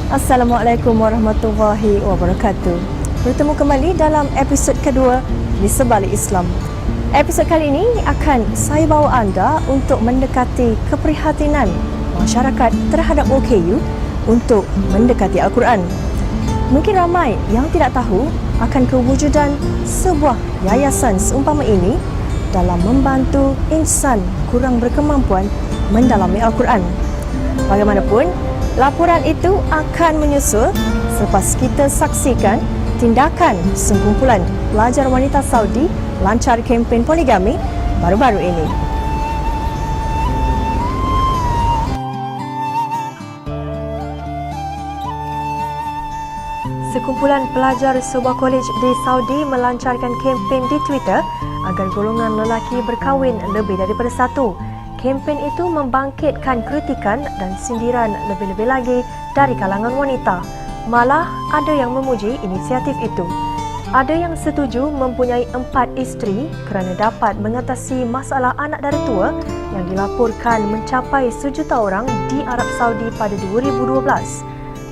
Assalamualaikum warahmatullahi wabarakatuh. Bertemu kembali dalam episod kedua di Sebalik Islam. Episod kali ini akan saya bawa anda untuk mendekati keprihatinan masyarakat terhadap OKU untuk mendekati Al-Quran. Mungkin ramai yang tidak tahu akan kewujudan sebuah yayasan seumpama ini dalam membantu insan kurang berkemampuan mendalami Al-Quran. Bagaimanapun, laporan itu akan menyusul selepas kita saksikan tindakan sekumpulan pelajar wanita Saudi lancar kempen poligami baru-baru ini. Sekumpulan pelajar sebuah kolej di Saudi melancarkan kempen di Twitter agar golongan lelaki berkahwin lebih daripada satu. Kempen itu membangkitkan kritikan dan sindiran lebih-lebih lagi dari kalangan wanita. Malah ada yang memuji inisiatif itu. Ada yang setuju mempunyai 4 isteri kerana dapat mengatasi masalah anak dari tua yang dilaporkan mencapai 1 juta orang di Arab Saudi pada 2012.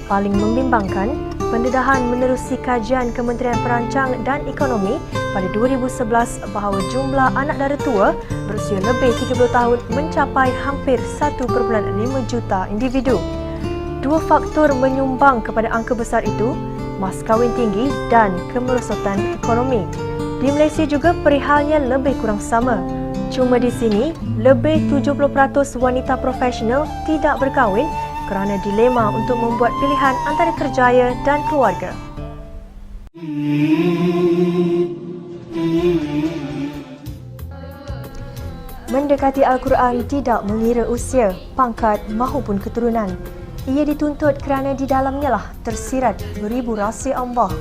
Paling membimbangkan, pendedahan menerusi kajian Kementerian Perancang dan Ekonomi pada 2011 bahawa jumlah anak dara tua berusia lebih 30 tahun mencapai hampir 1.5 juta individu. Dua faktor menyumbang kepada angka besar itu, mas kahwin tinggi dan kemerosotan ekonomi. Di Malaysia juga perihalnya lebih kurang sama. Cuma di sini, lebih 70% wanita profesional tidak berkahwin kerana dilema untuk membuat pilihan antara kerjaya dan keluarga. Mendekati Al-Quran tidak mengira usia, pangkat maupun keturunan. Ia dituntut kerana di dalamnya lah tersirat beribu rahsia Allah.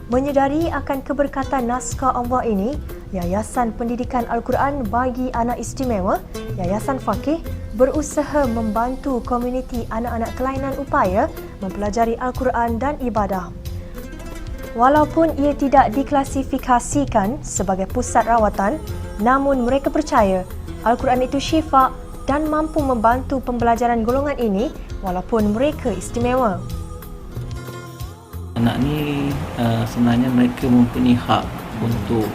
Menyedari akan keberkatan naskah Allah ini, Yayasan Pendidikan Al-Quran bagi Anak Istimewa, Yayasan Faqih, berusaha membantu komuniti anak-anak kelainan upaya mempelajari Al-Quran dan ibadah. Walaupun ia tidak diklasifikasikan sebagai pusat rawatan, namun mereka percaya Al-Quran itu syifa dan mampu membantu pembelajaran golongan ini walaupun mereka istimewa. Anak ni sebenarnya mereka mempunyai hak untuk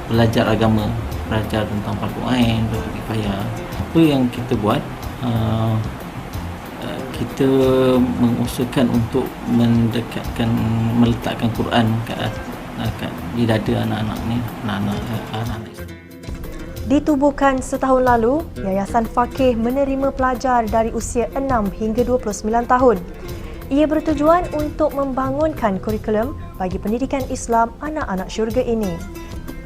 belajar agama, belajar tentang fardu ain, fardu kifayah. Apa yang kita buat, kita mengusahakan untuk meletakkan Quran kat di dada anak-anak ni, anak-anak. Ditubuhkan setahun lalu, Yayasan Faqih menerima pelajar dari usia 6 hingga 29 tahun. Ia bertujuan untuk membangunkan kurikulum bagi pendidikan Islam anak-anak syurga ini.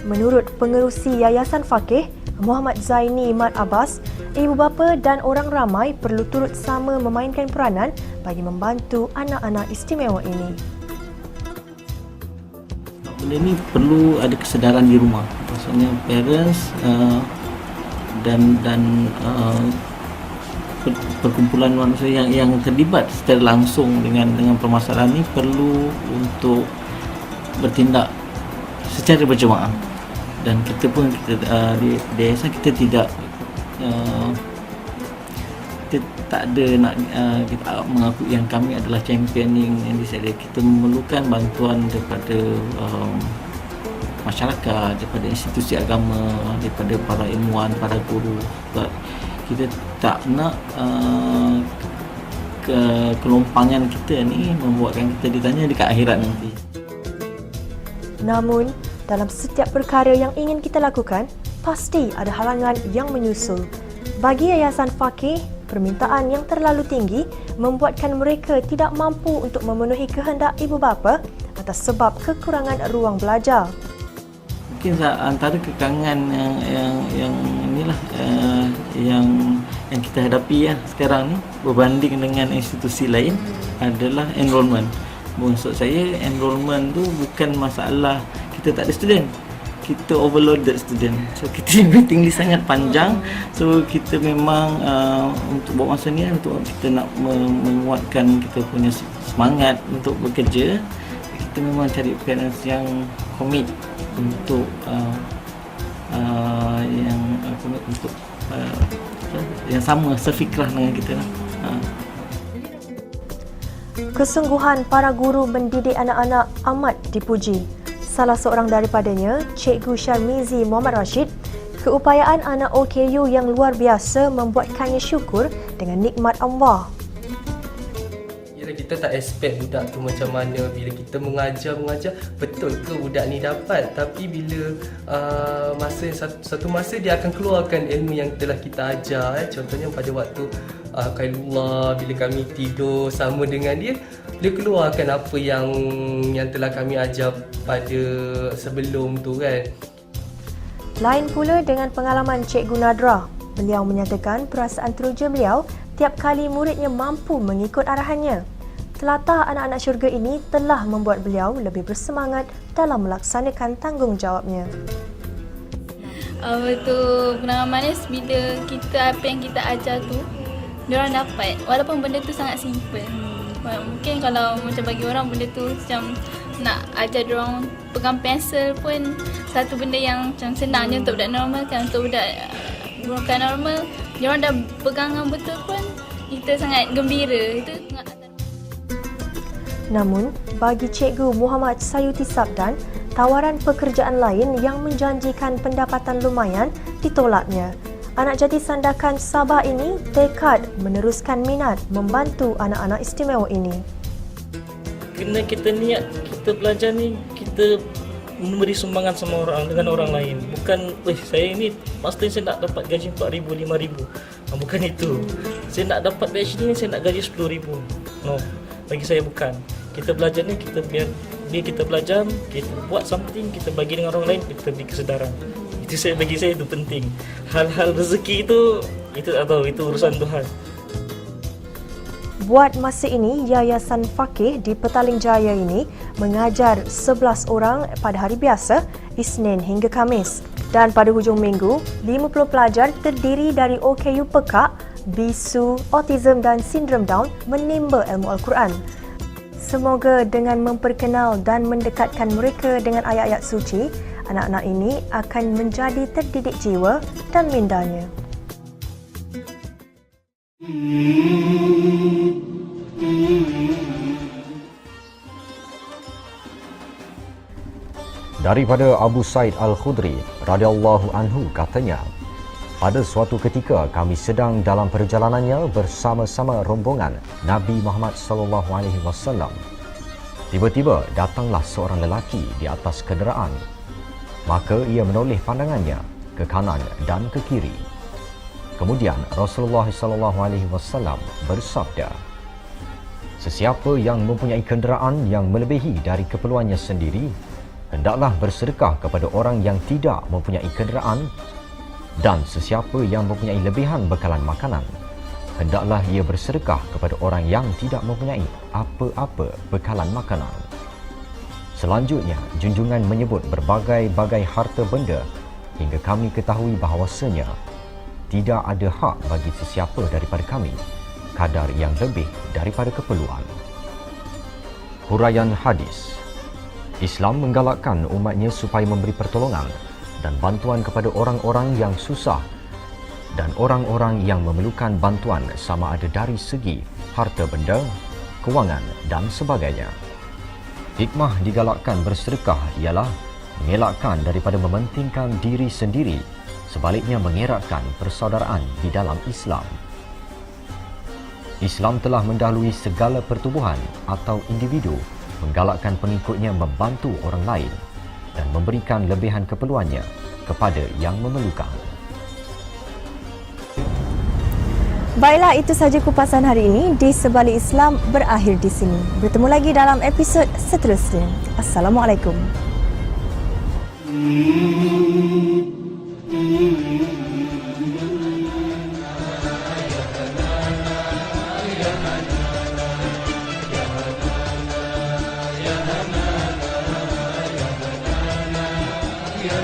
Menurut pengerusi Yayasan Faqih, Muhammad Zaini Mat Abbas, ibu bapa dan orang ramai perlu turut sama memainkan peranan bagi membantu anak-anak istimewa ini. Benda ni perlu ada kesedaran di rumah. Maksudnya parents dan perkumpulan manusia yang terlibat secara langsung dengan permasalahan ini perlu untuk bertindak secara berjemaah. Dan kita pun di yayasan kita tidak kita tak ada nak kita mengaku yang kami adalah championing yang disediakan. Kita memerlukan bantuan daripada masyarakat, daripada institusi agama, daripada para ilmuwan, para guru. Kita tak nak kelompangan kita ni membuatkan kita ditanya dekat akhirat nanti. Namun, dalam setiap perkara yang ingin kita lakukan, pasti ada halangan yang menyusul. Bagi Yayasan Faqih, permintaan yang terlalu tinggi membuatkan mereka tidak mampu untuk memenuhi kehendak ibu bapa atas sebab kekurangan ruang belajar. Mungkin antara kekangan yang inilah yang kita hadapi sekarang ni berbanding dengan institusi lain adalah enrolment. Maksud saya enrolment tu bukan masalah kita tak ada student, kita overloaded student. So kita waiting list sangat panjang. So kita memang untuk buat masa ni untuk kita nak menguatkan kita punya semangat untuk bekerja, kita memang cari parents yang komit untuk yang sama sefikrah dengan kita lah. Kesungguhan para guru mendidik anak-anak amat dipuji. Salah seorang daripadanya, Cikgu Syarmizi Muhammad Rashid, keupayaan anak OKU yang luar biasa membuatkannya syukur dengan nikmat Allah. Yalah, kita tak expect budak tu macam mana. Bila kita mengajar, betul ke budak ni dapat. Tapi bila satu masa dia akan keluarkan ilmu yang telah kita ajar. Contohnya pada waktu Kailullah, bila kami tidur sama dengan dia keluarkan apa yang telah kami ajar pada sebelum tu kan. Lain pula dengan pengalaman Cikgu Nadra. Beliau menyatakan perasaan teruja beliau tiap kali muridnya mampu mengikut arahannya. Telatah anak-anak syurga ini telah membuat beliau lebih bersemangat dalam melaksanakan tanggungjawabnya. Betul, pengalaman manis bila apa yang kita ajar tu diorang dapat, walaupun benda tu sangat simple. Mungkin kalau macam bagi orang benda tu macam nak ajar diorang pegang pensel pun satu benda yang macam senangnya untuk budak normal kan. Untuk budak bukan normal, diorang dah pegang dengan betul pun kita sangat gembira. Itu Namun, bagi Cikgu Muhammad Sayuti Sabdan, tawaran pekerjaan lain yang menjanjikan pendapatan lumayan ditolaknya. Anak jati sandakan Sabah ini tekad meneruskan minat membantu anak-anak istimewa ini. Kena kita niat, kita belajar ni, kita memberi sumbangan sama orang dengan orang lain. Bukan, saya ni pasti saya nak dapat gaji 4,000, 5,000. Bukan itu. Saya nak dapat batch ni, saya nak gaji 10,000. No, bagi saya bukan. Kita belajar ni, kita biar kita belajar, kita buat something, kita bagi dengan orang lain, kita beri kesedaran. Itu bagi saya itu penting. Hal-hal rezeki itu tak tahu, itu urusan Tuhan. Buat masa ini, Yayasan Fakih di Petaling Jaya ini mengajar 11 orang pada hari biasa, Isnin hingga Khamis. Dan pada hujung minggu, 50 pelajar terdiri dari OKU Pekak, bisu, autism dan sindrom Down menimba ilmu Al-Quran. Semoga dengan memperkenal dan mendekatkan mereka dengan ayat-ayat suci, anak-anak ini akan menjadi terdidik jiwa dan mindanya. Daripada Abu Said Al-Khudri radhiyallahu anhu katanya, pada suatu ketika kami sedang dalam perjalanannya bersama-sama rombongan Nabi Muhammad sallallahu alaihi wasallam. Tiba-tiba datanglah seorang lelaki di atas kenderaan. Maka ia menoleh pandangannya ke kanan dan ke kiri. Kemudian Rasulullah sallallahu alaihi wasallam bersabda, "Sesiapa yang mempunyai kenderaan yang melebihi dari keperluannya sendiri, hendaklah bersedekah kepada orang yang tidak mempunyai kenderaan, dan sesiapa yang mempunyai lebihan bekalan makanan, hendaklah ia bersedekah kepada orang yang tidak mempunyai apa-apa bekalan makanan." Selanjutnya, junjungan menyebut berbagai-bagai harta benda hingga kami ketahui bahawasanya tidak ada hak bagi sesiapa daripada kami kadar yang lebih daripada keperluan. Huraian hadis. Islam menggalakkan umatnya supaya memberi pertolongan dan bantuan kepada orang-orang yang susah dan orang-orang yang memerlukan bantuan sama ada dari segi harta benda, kewangan dan sebagainya. Hikmah digalakkan bersedekah ialah mengelakkan daripada mementingkan diri sendiri, sebaliknya mengeratkan persaudaraan di dalam Islam. Islam telah mendahului segala pertubuhan atau individu menggalakkan pengikutnya membantu orang lain dan memberikan lebihan keperluannya kepada yang memerlukan. Baiklah, itu sahaja kupasan hari ini di Sebalik Islam berakhir di sini. Bertemu lagi dalam episod seterusnya. Assalamualaikum. Ya